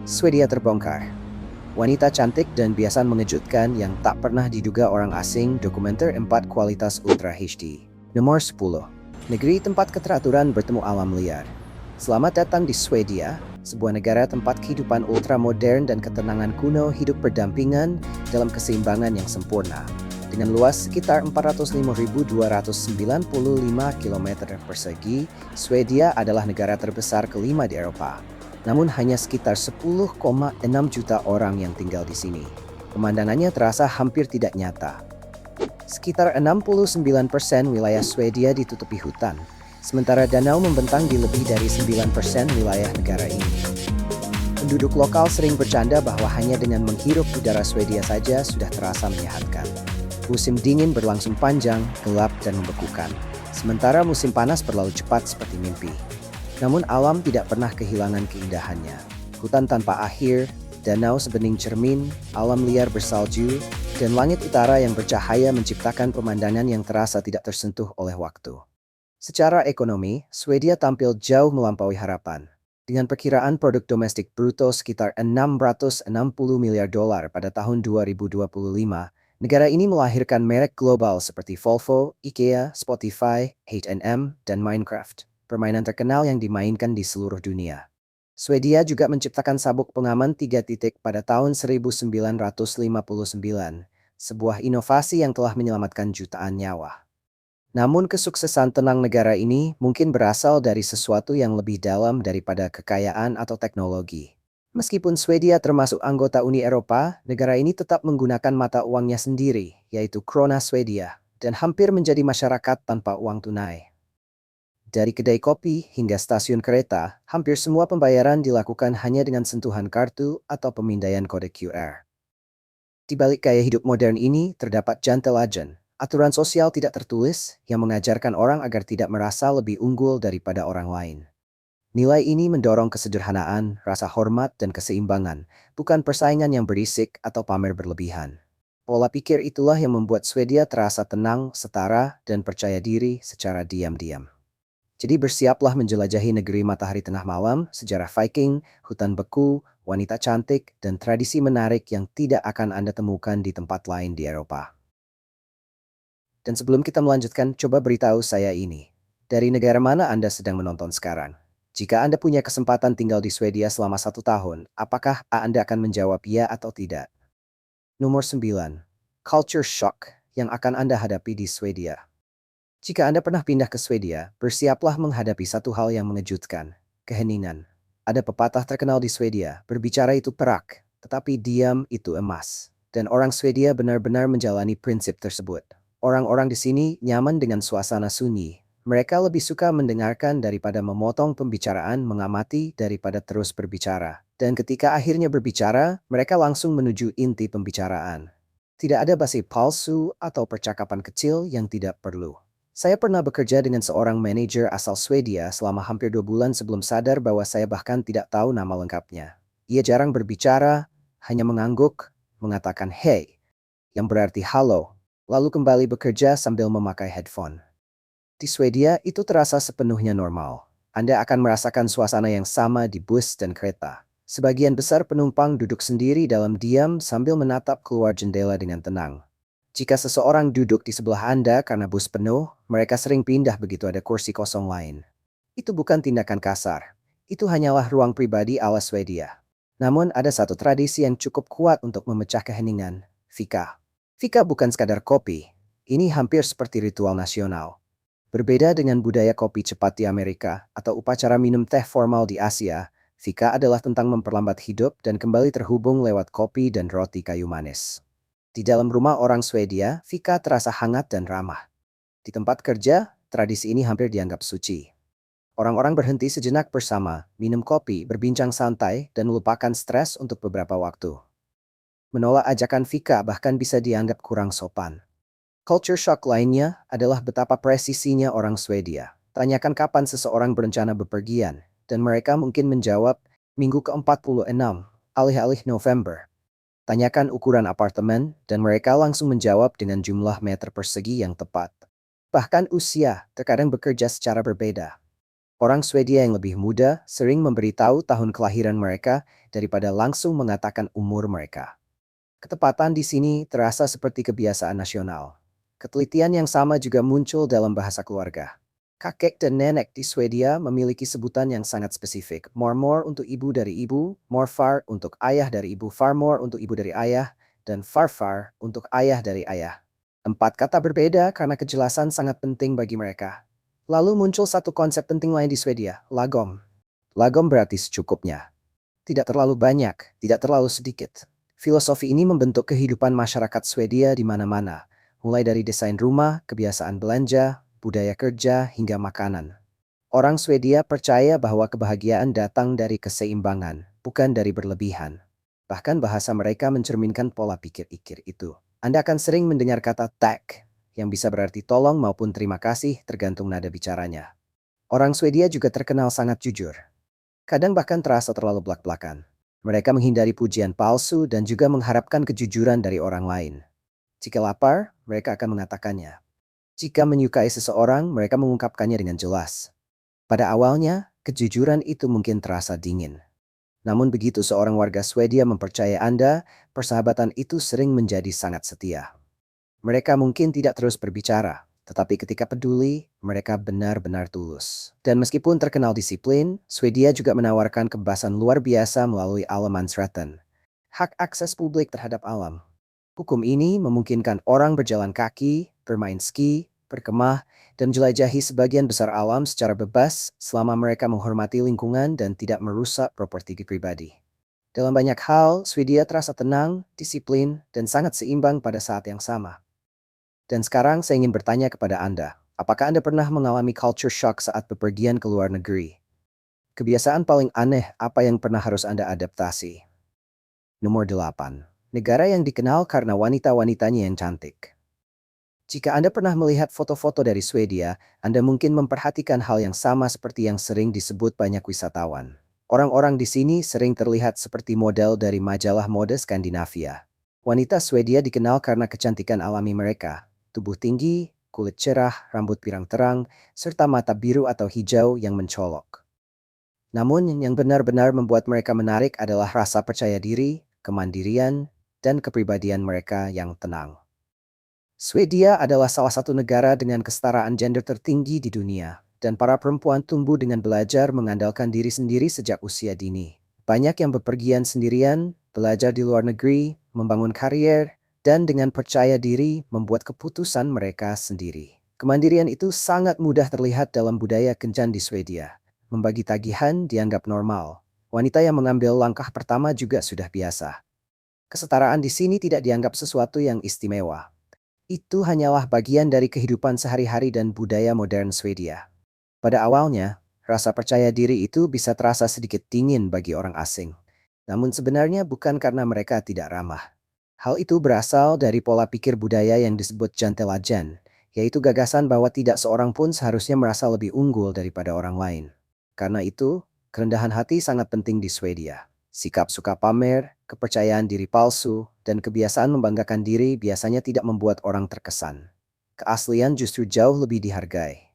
Swedia terbongkar. Wanita cantik dan biasa mengejutkan yang tak pernah diduga orang asing. Dokumenter 4 kualitas Ultra HD. Nomor 10. Negeri tempat keteraturan bertemu alam liar. Selamat datang di Swedia, sebuah negara tempat kehidupan ultra modern dan ketenangan kuno hidup berdampingan dalam keseimbangan yang sempurna. Dengan luas sekitar 405.295 km persegi, Swedia adalah negara terbesar kelima di Eropa. Namun hanya sekitar 10,6 juta orang yang tinggal di sini. Pemandangannya terasa hampir tidak nyata. Sekitar 69% wilayah Swedia ditutupi hutan, sementara danau membentang di lebih dari 9% wilayah negara ini. Penduduk lokal sering bercanda bahwa hanya dengan menghirup udara Swedia saja sudah terasa menyehatkan. Musim dingin berlangsung panjang, gelap, dan membekukan, sementara musim panas berlalu cepat seperti mimpi. Namun alam tidak pernah kehilangan keindahannya. Hutan tanpa akhir, danau sebening cermin, alam liar bersalju, dan langit utara yang bercahaya menciptakan pemandangan yang terasa tidak tersentuh oleh waktu. Secara ekonomi, Swedia tampil jauh melampaui harapan. Dengan perkiraan produk domestik bruto sekitar 660 miliar dolar pada tahun 2025, negara ini melahirkan merek global seperti Volvo, IKEA, Spotify, H&M, dan Minecraft. Permainan terkenal yang dimainkan di seluruh dunia. Swedia juga menciptakan sabuk pengaman 3 titik pada tahun 1959, sebuah inovasi yang telah menyelamatkan jutaan nyawa. Namun kesuksesan tenang negara ini mungkin berasal dari sesuatu yang lebih dalam daripada kekayaan atau teknologi. Meskipun Swedia termasuk anggota Uni Eropa, negara ini tetap menggunakan mata uangnya sendiri, yaitu krona Swedia, dan hampir menjadi masyarakat tanpa uang tunai. Dari kedai kopi hingga stasiun kereta, hampir semua pembayaran dilakukan hanya dengan sentuhan kartu atau pemindaian kode QR. Di balik gaya hidup modern ini terdapat jantelajen, aturan sosial tidak tertulis yang mengajarkan orang agar tidak merasa lebih unggul daripada orang lain. Nilai ini mendorong kesederhanaan, rasa hormat, dan keseimbangan, bukan persaingan yang berisik atau pamer berlebihan. Pola pikir itulah yang membuat Swedia terasa tenang, setara, dan percaya diri secara diam-diam. Jadi bersiaplah menjelajahi negeri matahari tengah malam, sejarah Viking, hutan beku, wanita cantik, dan tradisi menarik yang tidak akan Anda temukan di tempat lain di Eropa. Dan sebelum kita melanjutkan, coba beritahu saya ini. Dari negara mana Anda sedang menonton sekarang? Jika Anda punya kesempatan tinggal di Swedia selama 1 tahun, apakah Anda akan menjawab ya atau tidak? Nomor 9. Culture shock yang akan Anda hadapi di Swedia. Jika Anda pernah pindah ke Swedia, bersiaplah menghadapi satu hal yang mengejutkan, keheningan. Ada pepatah terkenal di Swedia, berbicara itu perak, tetapi diam itu emas. Dan orang Swedia benar-benar menjalani prinsip tersebut. Orang-orang di sini nyaman dengan suasana sunyi. Mereka lebih suka mendengarkan daripada memotong pembicaraan, mengamati daripada terus berbicara. Dan ketika akhirnya berbicara, mereka langsung menuju inti pembicaraan. Tidak ada basi palsu atau percakapan kecil yang tidak perlu. Saya pernah bekerja dengan seorang manajer asal Swedia selama hampir 2 bulan sebelum sadar bahwa saya bahkan tidak tahu nama lengkapnya. Ia jarang berbicara, hanya mengangguk, mengatakan hey, yang berarti halo, lalu kembali bekerja sambil memakai headphone. Di Swedia itu terasa sepenuhnya normal. Anda akan merasakan suasana yang sama di bus dan kereta. Sebagian besar penumpang duduk sendiri dalam diam sambil menatap keluar jendela dengan tenang. Jika seseorang duduk di sebelah Anda karena bus penuh, mereka sering pindah begitu ada kursi kosong lain. Itu bukan tindakan kasar. Itu hanyalah ruang pribadi ala Swedia. Namun ada satu tradisi yang cukup kuat untuk memecah keheningan, fika. Fika bukan sekadar kopi. Ini hampir seperti ritual nasional. Berbeda dengan budaya kopi cepat di Amerika atau upacara minum teh formal di Asia, fika adalah tentang memperlambat hidup dan kembali terhubung lewat kopi dan roti kayu manis. Di dalam rumah orang Swedia, fika terasa hangat dan ramah. Di tempat kerja, tradisi ini hampir dianggap suci. Orang-orang berhenti sejenak bersama, minum kopi, berbincang santai, dan melupakan stres untuk beberapa waktu. Menolak ajakan fika bahkan bisa dianggap kurang sopan. Culture shock lainnya adalah betapa presisinya orang Swedia. Tanyakan kapan seseorang berencana bepergian, dan mereka mungkin menjawab, minggu ke-46, alih-alih November. Tanyakan ukuran apartemen, dan mereka langsung menjawab dengan jumlah meter persegi yang tepat. Bahkan usia terkadang bekerja secara berbeda. Orang Swedia yang lebih muda sering memberitahu tahun kelahiran mereka daripada langsung mengatakan umur mereka. Ketepatan di sini terasa seperti kebiasaan nasional. Ketelitian yang sama juga muncul dalam bahasa keluarga. Kakek dan nenek di Swedia memiliki sebutan yang sangat spesifik. Mormor untuk ibu dari ibu, morfar untuk ayah dari ibu, farmor untuk ibu dari ayah, dan farfar untuk ayah dari ayah. Empat kata berbeda karena kejelasan sangat penting bagi mereka. Lalu muncul satu konsep penting lain di Swedia, lagom. Lagom berarti secukupnya. Tidak terlalu banyak, tidak terlalu sedikit. Filosofi ini membentuk kehidupan masyarakat Swedia di mana-mana, mulai dari desain rumah, kebiasaan belanja, budaya kerja, hingga makanan. Orang Swedia percaya bahwa kebahagiaan datang dari keseimbangan, bukan dari berlebihan. Bahkan bahasa mereka mencerminkan pola pikir-pikir itu. Anda akan sering mendengar kata tack, yang bisa berarti tolong maupun terima kasih tergantung nada bicaranya. Orang Swedia juga terkenal sangat jujur. Kadang bahkan terasa terlalu belak-belakan. Mereka menghindari pujian palsu dan juga mengharapkan kejujuran dari orang lain. Jika lapar, mereka akan mengatakannya. Jika menyukai seseorang, mereka mengungkapkannya dengan jelas. Pada awalnya, kejujuran itu mungkin terasa dingin. Namun begitu seorang warga Swedia mempercayai Anda, persahabatan itu sering menjadi sangat setia. Mereka mungkin tidak terus berbicara, tetapi ketika peduli, mereka benar-benar tulus. Dan meskipun terkenal disiplin, Swedia juga menawarkan kebebasan luar biasa melalui Allemansrätten, hak akses publik terhadap alam. Hukum ini memungkinkan orang berjalan kaki, bermain ski, berkemah, dan menjelajahi sebagian besar alam secara bebas selama mereka menghormati lingkungan dan tidak merusak properti pribadi. Dalam banyak hal, Swedia terasa tenang, disiplin, dan sangat seimbang pada saat yang sama. Dan sekarang saya ingin bertanya kepada Anda, apakah Anda pernah mengalami culture shock saat bepergian ke luar negeri? Kebiasaan paling aneh apa yang pernah harus Anda adaptasi? Nomor 8. Negara yang dikenal karena wanita-wanitanya yang cantik. Jika Anda pernah melihat foto-foto dari Swedia, Anda mungkin memperhatikan hal yang sama seperti yang sering disebut banyak wisatawan. Orang-orang di sini sering terlihat seperti model dari majalah mode Skandinavia. Wanita Swedia dikenal karena kecantikan alami mereka, tubuh tinggi, kulit cerah, rambut pirang terang, serta mata biru atau hijau yang mencolok. Namun yang benar-benar membuat mereka menarik adalah rasa percaya diri, kemandirian, dan kepribadian mereka yang tenang. Swedia adalah salah satu negara dengan kesetaraan gender tertinggi di dunia, dan para perempuan tumbuh dengan belajar mengandalkan diri sendiri sejak usia dini. Banyak yang bepergian sendirian, belajar di luar negeri, membangun karier, dan dengan percaya diri membuat keputusan mereka sendiri. Kemandirian itu sangat mudah terlihat dalam budaya kencan di Swedia. Membagi tagihan dianggap normal. Wanita yang mengambil langkah pertama juga sudah biasa. Kesetaraan di sini tidak dianggap sesuatu yang istimewa. Itu hanyalah bagian dari kehidupan sehari-hari dan budaya modern Swedia. Pada awalnya, rasa percaya diri itu bisa terasa sedikit dingin bagi orang asing. Namun sebenarnya bukan karena mereka tidak ramah. Hal itu berasal dari pola pikir budaya yang disebut jantelajan, yaitu gagasan bahwa tidak seorang pun seharusnya merasa lebih unggul daripada orang lain. Karena itu, kerendahan hati sangat penting di Swedia. Sikap suka pamer, kepercayaan diri palsu, dan kebiasaan membanggakan diri biasanya tidak membuat orang terkesan. Keaslian justru jauh lebih dihargai.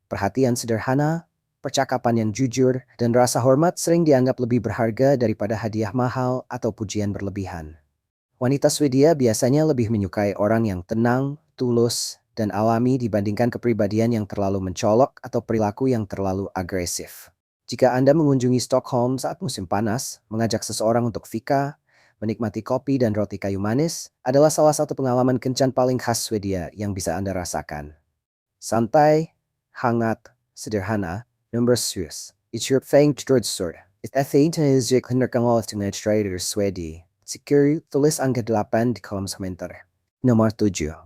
Perhatian sederhana, percakapan yang jujur, dan rasa hormat sering dianggap lebih berharga daripada hadiah mahal atau pujian berlebihan. Wanita Swedia biasanya lebih menyukai orang yang tenang, tulus, dan alami dibandingkan kepribadian yang terlalu mencolok atau perilaku yang terlalu agresif. Jika Anda mengunjungi Stockholm saat musim panas, mengajak seseorang untuk fika, menikmati kopi dan roti kayu manis adalah salah satu pengalaman kencan paling khas Swedia yang bisa Anda rasakan. Santai, hangat, sederhana, number 6. It's your thing to It is your trader Swedi. Secure, tulis angka 8 di kolom komentar. Nomor 7.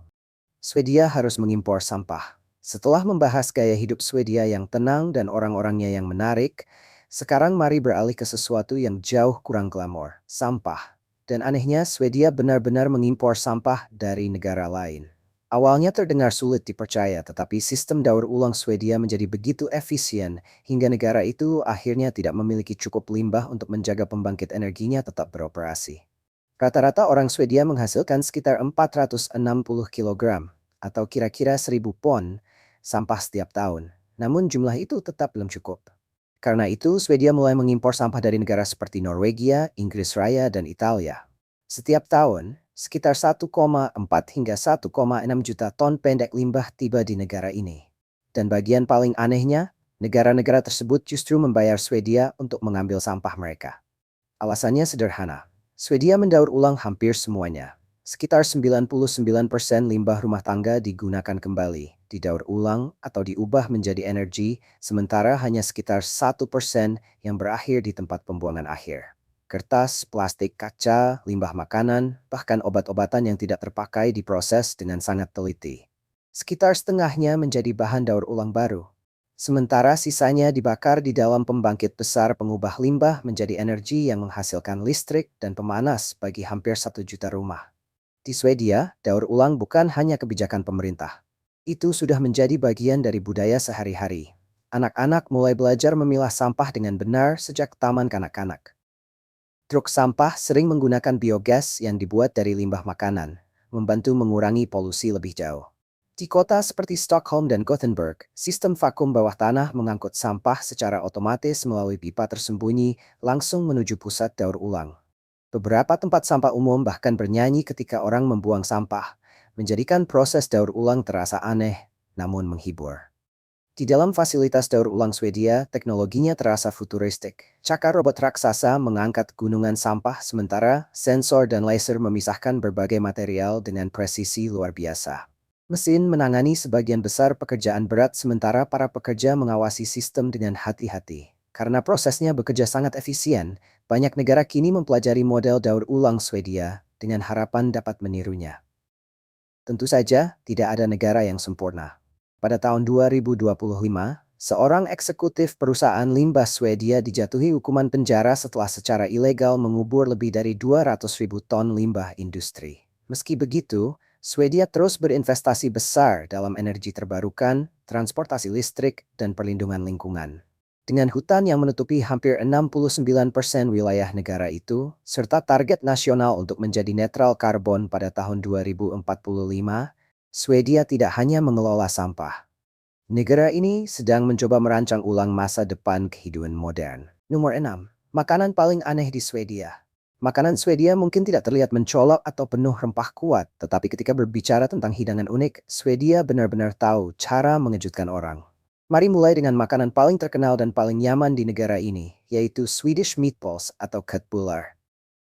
Swedia harus mengimpor sampah. Setelah membahas gaya hidup Swedia yang tenang dan orang-orangnya yang menarik, sekarang mari beralih ke sesuatu yang jauh kurang glamor, sampah. Dan anehnya, Swedia benar-benar mengimpor sampah dari negara lain. Awalnya terdengar sulit dipercaya, tetapi sistem daur ulang Swedia menjadi begitu efisien hingga negara itu akhirnya tidak memiliki cukup limbah untuk menjaga pembangkit energinya tetap beroperasi. Rata-rata orang Swedia menghasilkan sekitar 460 kg, atau kira-kira 1000 pon, sampah setiap tahun. Namun jumlah itu tetap belum cukup. Karena itu, Swedia mulai mengimpor sampah dari negara seperti Norwegia, Inggris Raya, dan Italia. Setiap tahun, sekitar 1,4 hingga 1,6 juta ton pendek limbah tiba di negara ini. Dan bagian paling anehnya, negara-negara tersebut justru membayar Swedia untuk mengambil sampah mereka. Alasannya sederhana. Swedia mendaur ulang hampir semuanya. Sekitar 99% limbah rumah tangga digunakan kembali, didaur ulang atau diubah menjadi energi, sementara hanya sekitar 1% yang berakhir di tempat pembuangan akhir. Kertas, plastik, kaca, limbah makanan, bahkan obat-obatan yang tidak terpakai diproses dengan sangat teliti. Sekitar setengahnya menjadi bahan daur ulang baru. Sementara sisanya dibakar di dalam pembangkit besar pengubah limbah menjadi energi yang menghasilkan listrik dan pemanas bagi hampir 1 juta rumah. Di Swedia, daur ulang bukan hanya kebijakan pemerintah. Itu sudah menjadi bagian dari budaya sehari-hari. Anak-anak mulai belajar memilah sampah dengan benar sejak taman kanak-kanak. Truk sampah sering menggunakan biogas yang dibuat dari limbah makanan, membantu mengurangi polusi lebih jauh. Di kota seperti Stockholm dan Gothenburg, sistem vakum bawah tanah mengangkut sampah secara otomatis melalui pipa tersembunyi langsung menuju pusat daur ulang. Beberapa tempat sampah umum bahkan bernyanyi ketika orang membuang sampah, menjadikan proses daur ulang terasa aneh, namun menghibur. Di dalam fasilitas daur ulang Swedia, teknologinya terasa futuristik. Cakar robot raksasa mengangkat gunungan sampah sementara sensor dan laser memisahkan berbagai material dengan presisi luar biasa. Mesin menangani sebagian besar pekerjaan berat sementara para pekerja mengawasi sistem dengan hati-hati. Karena prosesnya bekerja sangat efisien, banyak negara kini mempelajari model daur ulang Swedia dengan harapan dapat menirunya. Tentu saja, tidak ada negara yang sempurna. Pada tahun 2025, seorang eksekutif perusahaan limbah Swedia dijatuhi hukuman penjara setelah secara ilegal mengubur lebih dari 200.000 ton limbah industri. Meski begitu, Swedia terus berinvestasi besar dalam energi terbarukan, transportasi listrik, dan perlindungan lingkungan. Dengan hutan yang menutupi hampir 69% wilayah negara itu, serta target nasional untuk menjadi netral karbon pada tahun 2045, Swedia tidak hanya mengelola sampah. Negara ini sedang mencoba merancang ulang masa depan kehidupan modern. Nomor 6. Makanan paling aneh di Swedia. Makanan Swedia mungkin tidak terlihat mencolok atau penuh rempah kuat, tetapi ketika berbicara tentang hidangan unik, Swedia benar-benar tahu cara mengejutkan orang. Mari mulai dengan makanan paling terkenal dan paling nyaman di negara ini, yaitu Swedish meatballs atau köttbullar.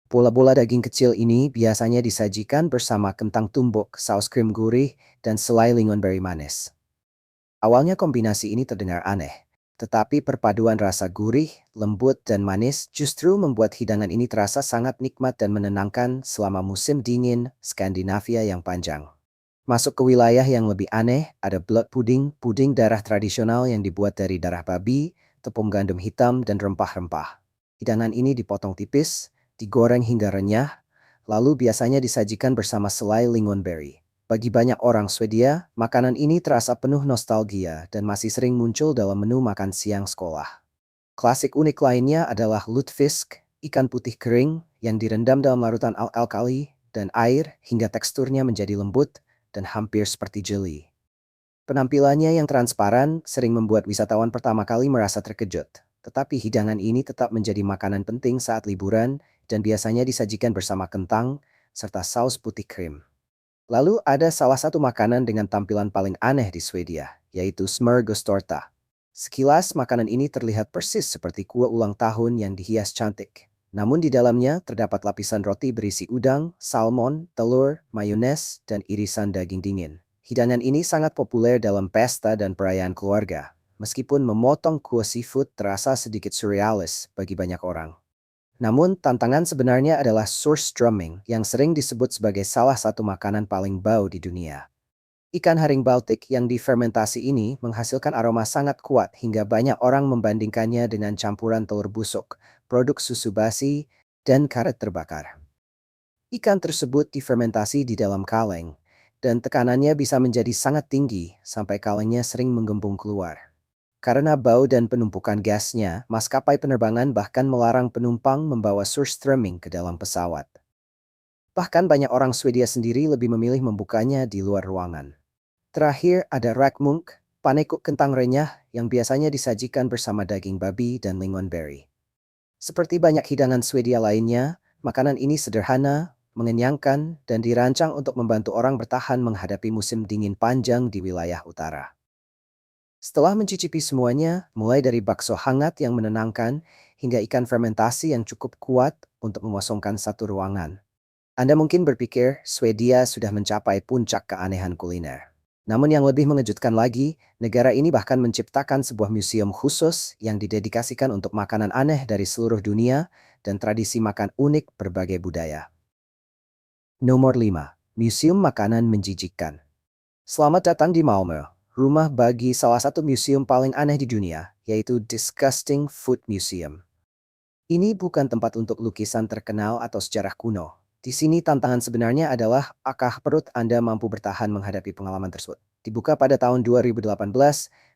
Bola-bola daging kecil ini biasanya disajikan bersama kentang tumbuk, saus krim gurih, dan selai lingonberry manis. Awalnya kombinasi ini terdengar aneh, tetapi perpaduan rasa gurih, lembut, dan manis justru membuat hidangan ini terasa sangat nikmat dan menenangkan selama musim dingin Skandinavia yang panjang. Masuk ke wilayah yang lebih aneh, ada blood pudding, puding darah tradisional yang dibuat dari darah babi, tepung gandum hitam, dan rempah-rempah. Hidangan ini dipotong tipis, digoreng hingga renyah, lalu biasanya disajikan bersama selai lingonberry. Bagi banyak orang Swedia, makanan ini terasa penuh nostalgia dan masih sering muncul dalam menu makan siang sekolah. Klasik unik lainnya adalah lutefisk, ikan putih kering yang direndam dalam larutan alkali dan air hingga teksturnya menjadi lembut dan hampir seperti jeli. Penampilannya yang transparan sering membuat wisatawan pertama kali merasa terkejut, tetapi hidangan ini tetap menjadi makanan penting saat liburan dan biasanya disajikan bersama kentang serta saus putih krim. Lalu ada salah satu makanan dengan tampilan paling aneh di Swedia, yaitu smörgåstårta. Sekilas makanan ini terlihat persis seperti kue ulang tahun yang dihias cantik. Namun di dalamnya terdapat lapisan roti berisi udang, salmon, telur, mayones, dan irisan daging dingin. Hidangan ini sangat populer dalam pesta dan perayaan keluarga, meskipun memotong kue seafood terasa sedikit surrealis bagi banyak orang. Namun, tantangan sebenarnya adalah surströmming yang sering disebut sebagai salah satu makanan paling bau di dunia. Ikan haring Baltik yang difermentasi ini menghasilkan aroma sangat kuat hingga banyak orang membandingkannya dengan campuran telur busuk, produk susu basi, dan karet terbakar. Ikan tersebut difermentasi di dalam kaleng, dan tekanannya bisa menjadi sangat tinggi sampai kalengnya sering menggembung keluar. Karena bau dan penumpukan gasnya, maskapai penerbangan bahkan melarang penumpang membawa surströmming ke dalam pesawat. Bahkan banyak orang Swedia sendiri lebih memilih membukanya di luar ruangan. Terakhir ada räkmunk, panekuk kentang renyah yang biasanya disajikan bersama daging babi dan lingonberry. Seperti banyak hidangan Swedia lainnya, makanan ini sederhana, mengenyangkan, dan dirancang untuk membantu orang bertahan menghadapi musim dingin panjang di wilayah utara. Setelah mencicipi semuanya, mulai dari bakso hangat yang menenangkan hingga ikan fermentasi yang cukup kuat untuk mengosongkan satu ruangan, Anda mungkin berpikir Swedia sudah mencapai puncak keanehan kuliner. Namun yang lebih mengejutkan lagi, negara ini bahkan menciptakan sebuah museum khusus yang didedikasikan untuk makanan aneh dari seluruh dunia dan tradisi makan unik berbagai budaya. Nomor 5. Museum Makanan Menjijikkan. Selamat datang di Malmö, rumah bagi salah satu museum paling aneh di dunia, yaitu Disgusting Food Museum. Ini bukan tempat untuk lukisan terkenal atau sejarah kuno. Di sini tantangan sebenarnya adalah apakah perut Anda mampu bertahan menghadapi pengalaman tersebut. Dibuka pada tahun 2018,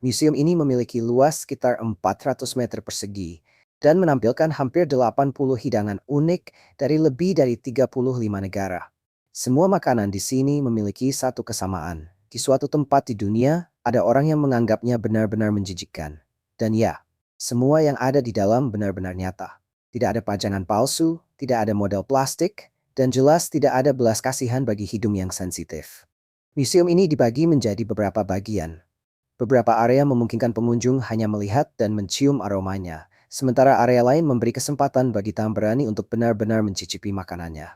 museum ini memiliki luas sekitar 400 meter persegi dan menampilkan hampir 80 hidangan unik dari lebih dari 35 negara. Semua makanan di sini memiliki satu kesamaan. Di suatu tempat di dunia, ada orang yang menganggapnya benar-benar menjijikkan. Dan ya, semua yang ada di dalam benar-benar nyata. Tidak ada pajangan palsu, tidak ada model plastik, dan jelas tidak ada belas kasihan bagi hidung yang sensitif. Museum ini dibagi menjadi beberapa bagian. Beberapa area memungkinkan pengunjung hanya melihat dan mencium aromanya, sementara area lain memberi kesempatan bagi tamu berani untuk benar-benar mencicipi makanannya.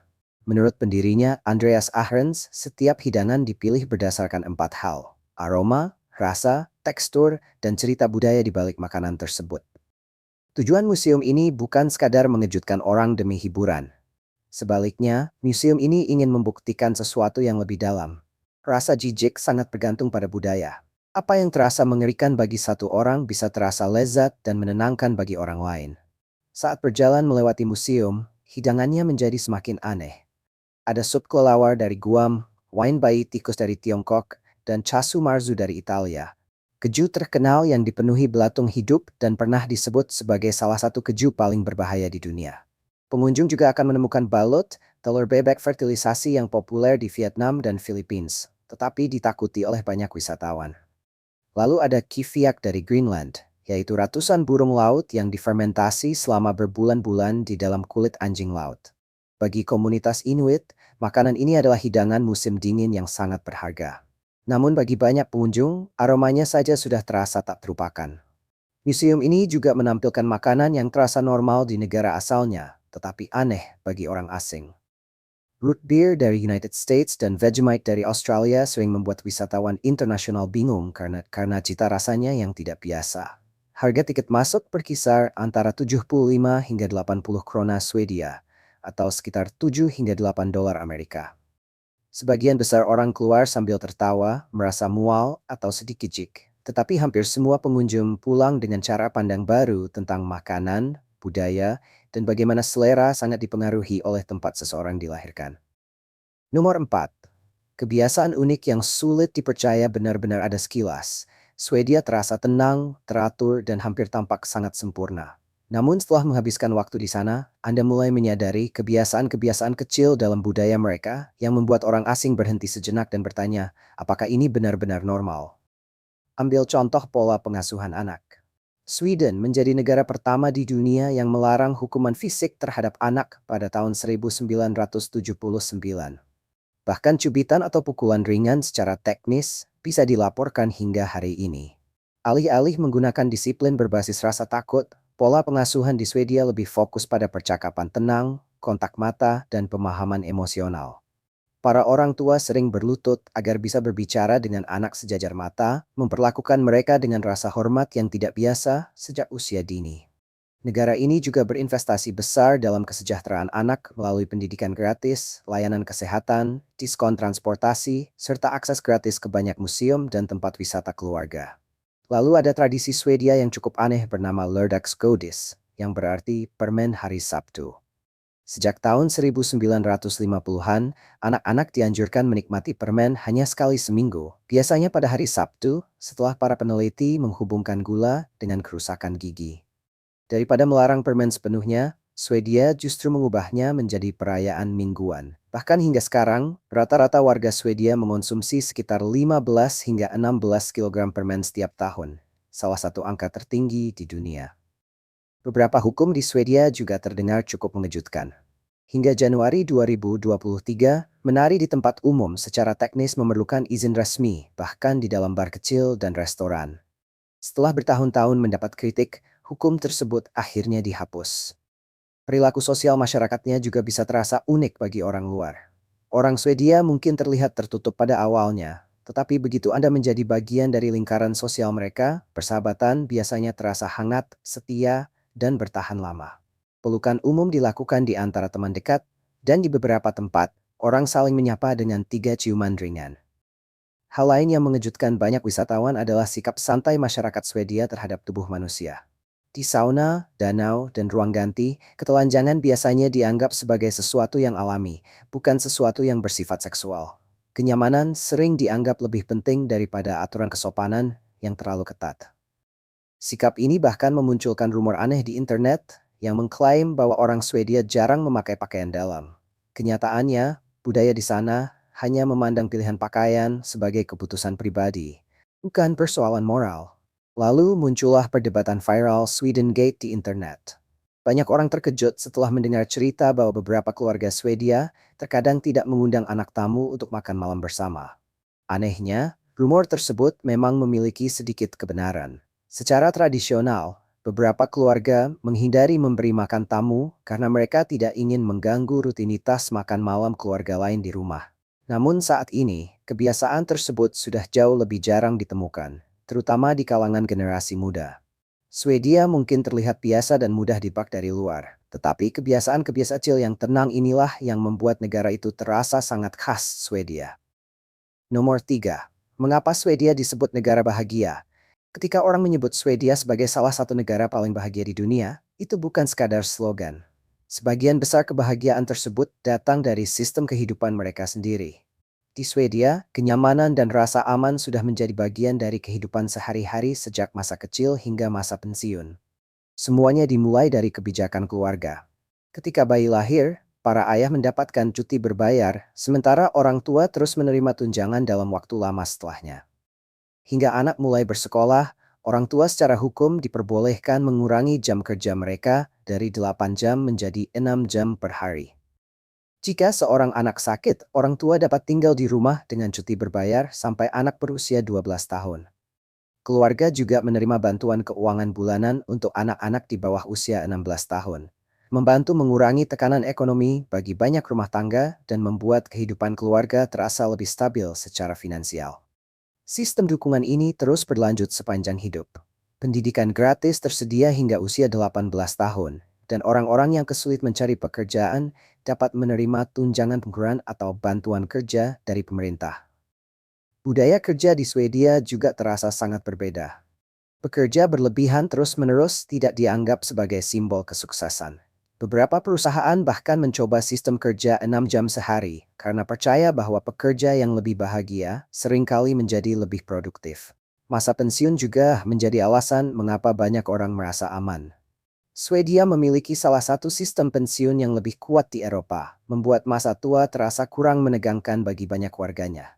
Menurut pendirinya, Andreas Ahrens, setiap hidangan dipilih berdasarkan 4 hal: aroma, rasa, tekstur, dan cerita budaya di balik makanan tersebut. Tujuan museum ini bukan sekadar mengejutkan orang demi hiburan. Sebaliknya, museum ini ingin membuktikan sesuatu yang lebih dalam. Rasa jijik sangat bergantung pada budaya. Apa yang terasa mengerikan bagi satu orang bisa terasa lezat dan menenangkan bagi orang lain. Saat berjalan melewati museum, hidangannya menjadi semakin aneh. Ada sup kelelawar dari Guam, wine bayi tikus dari Tiongkok, dan casu marzu dari Italia. Keju terkenal yang dipenuhi belatung hidup dan pernah disebut sebagai salah satu keju paling berbahaya di dunia. Pengunjung juga akan menemukan balut, telur bebek fertilisasi yang populer di Vietnam dan Philippines, tetapi ditakuti oleh banyak wisatawan. Lalu ada kiviak dari Greenland, yaitu ratusan burung laut yang difermentasi selama berbulan-bulan di dalam kulit anjing laut. Bagi komunitas Inuit, makanan ini adalah hidangan musim dingin yang sangat berharga. Namun bagi banyak pengunjung, aromanya saja sudah terasa tak terlupakan. Museum ini juga menampilkan makanan yang terasa normal di negara asalnya, tetapi aneh bagi orang asing. Root beer dari United States dan Vegemite dari Australia sering membuat wisatawan internasional bingung karena cita rasanya yang tidak biasa. Harga tiket masuk berkisar antara 75 hingga 80 krona Swedia, atau sekitar 7 hingga 8 dolar Amerika. Sebagian besar orang keluar sambil tertawa, merasa mual, atau sedikit jijik. Tetapi hampir semua pengunjung pulang dengan cara pandang baru tentang makanan, budaya, dan bagaimana selera sangat dipengaruhi oleh tempat seseorang dilahirkan. Nomor 4. Kebiasaan unik yang sulit dipercaya benar-benar ada sekilas. Swedia terasa tenang, teratur, dan hampir tampak sangat sempurna. Namun setelah menghabiskan waktu di sana, Anda mulai menyadari kebiasaan-kebiasaan kecil dalam budaya mereka yang membuat orang asing berhenti sejenak dan bertanya, apakah ini benar-benar normal? Ambil contoh pola pengasuhan anak. Sweden menjadi negara pertama di dunia yang melarang hukuman fisik terhadap anak pada tahun 1979. Bahkan cubitan atau pukulan ringan secara teknis bisa dilaporkan hingga hari ini. Alih-alih menggunakan disiplin berbasis rasa takut, pola pengasuhan di Swedia lebih fokus pada percakapan tenang, kontak mata, dan pemahaman emosional. Para orang tua sering berlutut agar bisa berbicara dengan anak sejajar mata, memperlakukan mereka dengan rasa hormat yang tidak biasa sejak usia dini. Negara ini juga berinvestasi besar dalam kesejahteraan anak melalui pendidikan gratis, layanan kesehatan, diskon transportasi, serta akses gratis ke banyak museum dan tempat wisata keluarga. Lalu ada tradisi Swedia yang cukup aneh bernama Lördagsgodis, yang berarti permen hari Sabtu. Sejak tahun 1950-an, anak-anak dianjurkan menikmati permen hanya sekali seminggu, biasanya pada hari Sabtu, setelah para peneliti menghubungkan gula dengan kerusakan gigi. Daripada melarang permen sepenuhnya, Swedia justru mengubahnya menjadi perayaan mingguan. Bahkan hingga sekarang, rata-rata warga Swedia mengonsumsi sekitar 15 hingga 16 kilogram permen setiap tahun, salah satu angka tertinggi di dunia. Beberapa hukum di Swedia juga terdengar cukup mengejutkan. Hingga Januari 2023, menari di tempat umum secara teknis memerlukan izin resmi, bahkan di dalam bar kecil dan restoran. Setelah bertahun-tahun mendapat kritik, hukum tersebut akhirnya dihapus. Perilaku sosial masyarakatnya juga bisa terasa unik bagi orang luar. Orang Swedia mungkin terlihat tertutup pada awalnya, tetapi begitu Anda menjadi bagian dari lingkaran sosial mereka, persahabatan biasanya terasa hangat, setia, dan bertahan lama. Pelukan umum dilakukan di antara teman dekat, dan di beberapa tempat, orang saling menyapa dengan 3 ciuman ringan. Hal lain yang mengejutkan banyak wisatawan adalah sikap santai masyarakat Swedia terhadap tubuh manusia. Di sauna, danau, dan ruang ganti, ketelanjangan biasanya dianggap sebagai sesuatu yang alami, bukan sesuatu yang bersifat seksual. Kenyamanan sering dianggap lebih penting daripada aturan kesopanan yang terlalu ketat. Sikap ini bahkan memunculkan rumor aneh di internet yang mengklaim bahwa orang Swedia jarang memakai pakaian dalam. Kenyataannya, budaya di sana hanya memandang pilihan pakaian sebagai keputusan pribadi, bukan persoalan moral. Lalu muncullah perdebatan viral Sweden Gate di internet. Banyak orang terkejut setelah mendengar cerita bahwa beberapa keluarga Swedia terkadang tidak mengundang anak tamu untuk makan malam bersama. Anehnya, rumor tersebut memang memiliki sedikit kebenaran. Secara tradisional, beberapa keluarga menghindari memberi makan tamu karena mereka tidak ingin mengganggu rutinitas makan malam keluarga lain di rumah. Namun saat ini, kebiasaan tersebut sudah jauh lebih jarang ditemukan, terutama di kalangan generasi muda. Swedia mungkin terlihat biasa dan mudah dibak dari luar, tetapi kebiasaan-kebiasaan kecil yang tenang inilah yang membuat negara itu terasa sangat khas Swedia. Nomor 3. Mengapa Swedia disebut negara bahagia? Ketika orang menyebut Swedia sebagai salah satu negara paling bahagia di dunia, itu bukan sekadar slogan. Sebagian besar kebahagiaan tersebut datang dari sistem kehidupan mereka sendiri. Di Swedia, kenyamanan dan rasa aman sudah menjadi bagian dari kehidupan sehari-hari sejak masa kecil hingga masa pensiun. Semuanya dimulai dari kebijakan keluarga. Ketika bayi lahir, para ayah mendapatkan cuti berbayar, sementara orang tua terus menerima tunjangan dalam waktu lama setelahnya. Hingga anak mulai bersekolah, orang tua secara hukum diperbolehkan mengurangi jam kerja mereka dari 8 jam menjadi 6 jam per hari. Jika seorang anak sakit, orang tua dapat tinggal di rumah dengan cuti berbayar sampai anak berusia 12 tahun. Keluarga juga menerima bantuan keuangan bulanan untuk anak-anak di bawah usia 16 tahun. Membantu mengurangi tekanan ekonomi bagi banyak rumah tangga dan membuat kehidupan keluarga terasa lebih stabil secara finansial. Sistem dukungan ini terus berlanjut sepanjang hidup. Pendidikan gratis tersedia hingga usia 18 tahun, dan orang-orang yang kesulit mencari pekerjaan dapat menerima tunjangan pengguguran atau bantuan kerja dari pemerintah. Budaya kerja di Swedia juga terasa sangat berbeda. Bekerja berlebihan terus-menerus tidak dianggap sebagai simbol kesuksesan. Beberapa perusahaan bahkan mencoba sistem kerja 6 jam sehari karena percaya bahwa pekerja yang lebih bahagia seringkali menjadi lebih produktif. Masa pensiun juga menjadi alasan mengapa banyak orang merasa aman. Swedia memiliki salah satu sistem pensiun yang lebih kuat di Eropa, membuat masa tua terasa kurang menegangkan bagi banyak warganya.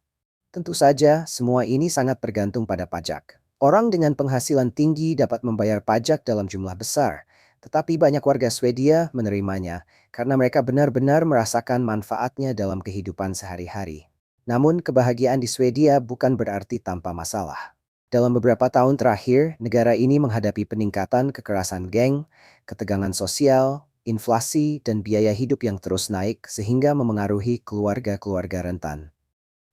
Tentu saja, semua ini sangat bergantung pada pajak. Orang dengan penghasilan tinggi dapat membayar pajak dalam jumlah besar, tetapi banyak warga Swedia menerimanya karena mereka benar-benar merasakan manfaatnya dalam kehidupan sehari-hari. Namun, kebahagiaan di Swedia bukan berarti tanpa masalah. Dalam beberapa tahun terakhir, negara ini menghadapi peningkatan kekerasan geng, ketegangan sosial, inflasi, dan biaya hidup yang terus naik sehingga memengaruhi keluarga-keluarga rentan.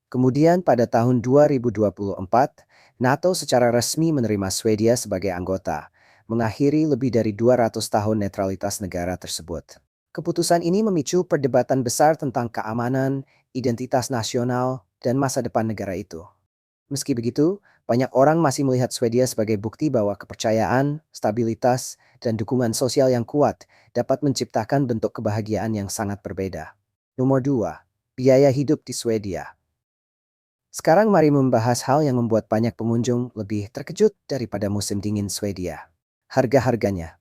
Kemudian pada tahun 2024, NATO secara resmi menerima Swedia sebagai anggota, mengakhiri lebih dari 200 tahun netralitas negara tersebut. Keputusan ini memicu perdebatan besar tentang keamanan, identitas nasional, dan masa depan negara itu. Meski begitu, banyak orang masih melihat Swedia sebagai bukti bahwa kepercayaan, stabilitas, dan dukungan sosial yang kuat dapat menciptakan bentuk kebahagiaan yang sangat berbeda. Nomor 2. Biaya hidup di Swedia. Sekarang mari membahas hal yang membuat banyak pengunjung lebih terkejut daripada musim dingin Swedia. Harga-harganya.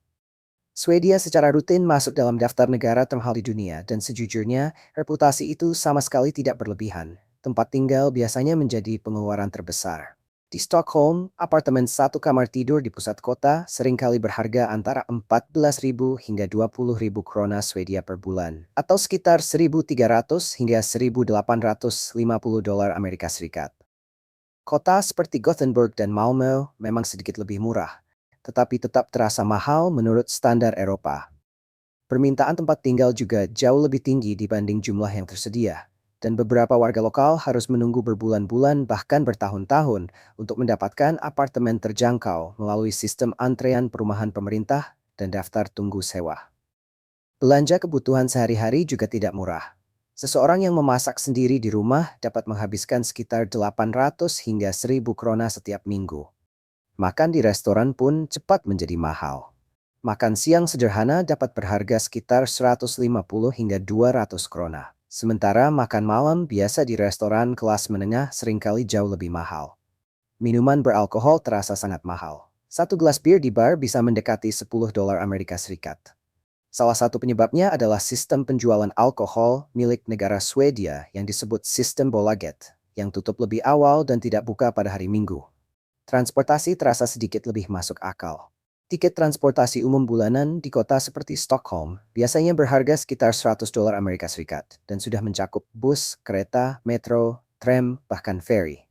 Swedia secara rutin masuk dalam daftar negara termahal di dunia dan sejujurnya, reputasi itu sama sekali tidak berlebihan. Tempat tinggal biasanya menjadi pengeluaran terbesar. Di Stockholm, apartemen satu kamar tidur di pusat kota seringkali berharga antara 14.000 hingga 20.000 krona Swedia per bulan, atau sekitar 1.300 hingga 1.850 dolar Amerika Serikat. Kota seperti Gothenburg dan Malmö memang sedikit lebih murah, tetapi tetap terasa mahal menurut standar Eropa. Permintaan tempat tinggal juga jauh lebih tinggi dibanding jumlah yang tersedia, dan beberapa warga lokal harus menunggu berbulan-bulan bahkan bertahun-tahun untuk mendapatkan apartemen terjangkau melalui sistem antrean perumahan pemerintah dan daftar tunggu sewa. Belanja kebutuhan sehari-hari juga tidak murah. Seseorang yang memasak sendiri di rumah dapat menghabiskan sekitar 800 hingga 1.000 krona setiap minggu. Makan di restoran pun cepat menjadi mahal. Makan siang sederhana dapat berharga sekitar 150 hingga 200 krona. Sementara makan malam biasa di restoran kelas menengah seringkali jauh lebih mahal. Minuman beralkohol terasa sangat mahal. Satu gelas bir di bar bisa mendekati 10 dolar Amerika Serikat. Salah satu penyebabnya adalah sistem penjualan alkohol milik negara Swedia yang disebut sistem Bolaget, yang tutup lebih awal dan tidak buka pada hari Minggu. Transportasi terasa sedikit lebih masuk akal. Tiket transportasi umum bulanan di kota seperti Stockholm biasanya berharga sekitar 100 dolar Amerika Serikat dan sudah mencakup bus, kereta, metro, tram, bahkan ferry.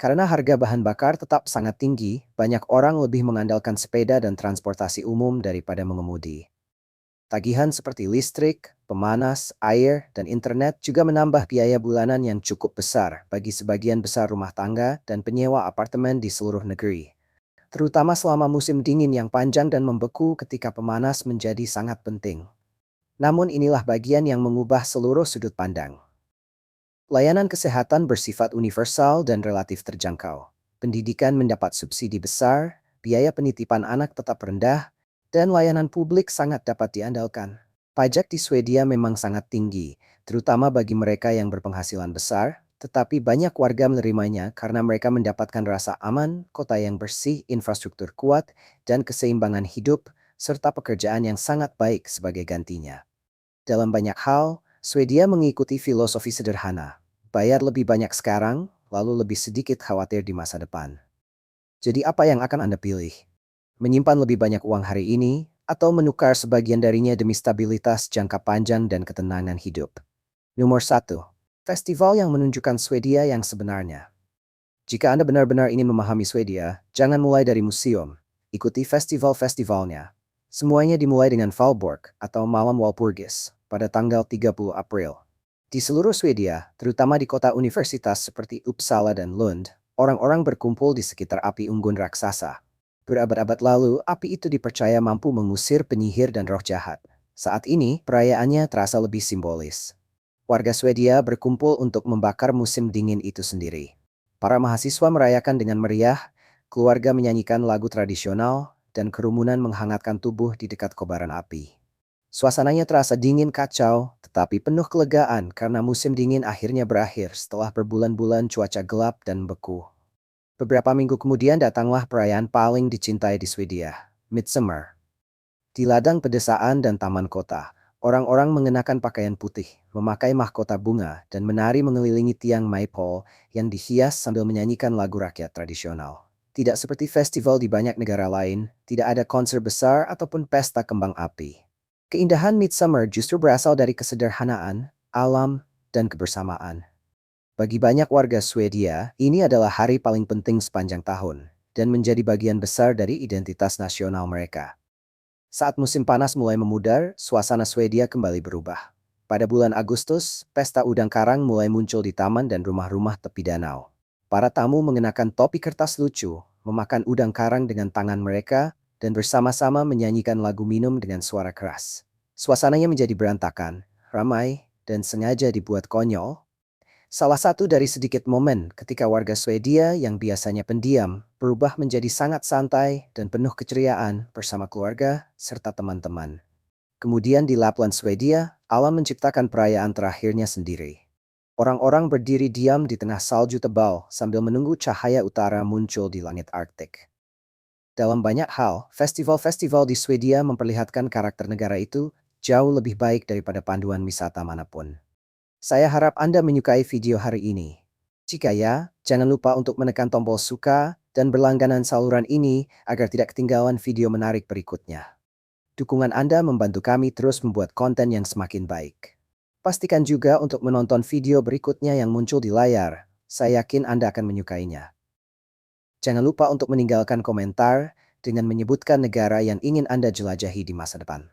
Karena harga bahan bakar tetap sangat tinggi, banyak orang lebih mengandalkan sepeda dan transportasi umum daripada mengemudi. Tagihan seperti listrik, pemanas, air, dan internet juga menambah biaya bulanan yang cukup besar bagi sebagian besar rumah tangga dan penyewa apartemen di seluruh negeri. Terutama selama musim dingin yang panjang dan membeku ketika pemanas menjadi sangat penting. Namun inilah bagian yang mengubah seluruh sudut pandang. Layanan kesehatan bersifat universal dan relatif terjangkau. Pendidikan mendapat subsidi besar, biaya penitipan anak tetap rendah, dan layanan publik sangat dapat diandalkan. Pajak di Swedia memang sangat tinggi, terutama bagi mereka yang berpenghasilan besar, tetapi banyak warga menerimanya karena mereka mendapatkan rasa aman, kota yang bersih, infrastruktur kuat, dan keseimbangan hidup, serta pekerjaan yang sangat baik sebagai gantinya. Dalam banyak hal, Swedia mengikuti filosofi sederhana. Bayar lebih banyak sekarang, lalu lebih sedikit khawatir di masa depan. Jadi apa yang akan Anda pilih? Menyimpan lebih banyak uang hari ini, atau menukar sebagian darinya demi stabilitas jangka panjang dan ketenangan hidup? Nomor 1. Festival yang menunjukkan Swedia yang sebenarnya. Jika Anda benar-benar ingin memahami Swedia, jangan mulai dari museum. Ikuti festival-festivalnya. Semuanya dimulai dengan Valborg atau Malam Walpurgis pada tanggal 30 April. Di seluruh Swedia, terutama di kota universitas seperti Uppsala dan Lund, orang-orang berkumpul di sekitar api unggun raksasa. Berabad-abad lalu, api itu dipercaya mampu mengusir penyihir dan roh jahat. Saat ini, perayaannya terasa lebih simbolis. Warga Swedia berkumpul untuk membakar musim dingin itu sendiri. Para mahasiswa merayakan dengan meriah, keluarga menyanyikan lagu tradisional, dan kerumunan menghangatkan tubuh di dekat kobaran api. Suasananya terasa dingin kacau, tetapi penuh kelegaan karena musim dingin akhirnya berakhir setelah berbulan-bulan cuaca gelap dan beku. Beberapa minggu kemudian datanglah perayaan paling dicintai di Swedia, Midsummer. Di ladang pedesaan dan taman kota, orang-orang mengenakan pakaian putih, memakai mahkota bunga, dan menari mengelilingi tiang maypole yang dihias sambil menyanyikan lagu rakyat tradisional. Tidak seperti festival di banyak negara lain, tidak ada konser besar ataupun pesta kembang api. Keindahan Midsummer justru berasal dari kesederhanaan, alam, dan kebersamaan. Bagi banyak warga Swedia, ini adalah hari paling penting sepanjang tahun, dan menjadi bagian besar dari identitas nasional mereka. Saat musim panas mulai memudar, suasana Swedia kembali berubah. Pada bulan Agustus, pesta udang karang mulai muncul di taman dan rumah-rumah tepi danau. Para tamu mengenakan topi kertas lucu, memakan udang karang dengan tangan mereka, dan bersama-sama menyanyikan lagu minum dengan suara keras. Suasananya menjadi berantakan, ramai, dan sengaja dibuat konyol. Salah satu dari sedikit momen ketika warga Swedia yang biasanya pendiam berubah menjadi sangat santai dan penuh keceriaan bersama keluarga serta teman-teman. Kemudian di Lapland, Swedia, alam menciptakan perayaan terakhirnya sendiri. Orang-orang berdiri diam di tengah salju tebal sambil menunggu cahaya utara muncul di langit Arktik. Dalam banyak hal, festival-festival di Swedia memperlihatkan karakter negara itu jauh lebih baik daripada panduan wisata manapun. Saya harap Anda menyukai video hari ini. Jika ya, jangan lupa untuk menekan tombol suka dan berlangganan saluran ini agar tidak ketinggalan video menarik berikutnya. Dukungan Anda membantu kami terus membuat konten yang semakin baik. Pastikan juga untuk menonton video berikutnya yang muncul di layar. Saya yakin Anda akan menyukainya. Jangan lupa untuk meninggalkan komentar dengan menyebutkan negara yang ingin Anda jelajahi di masa depan.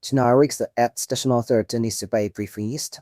Snarriks the at stational third supaya prefeast.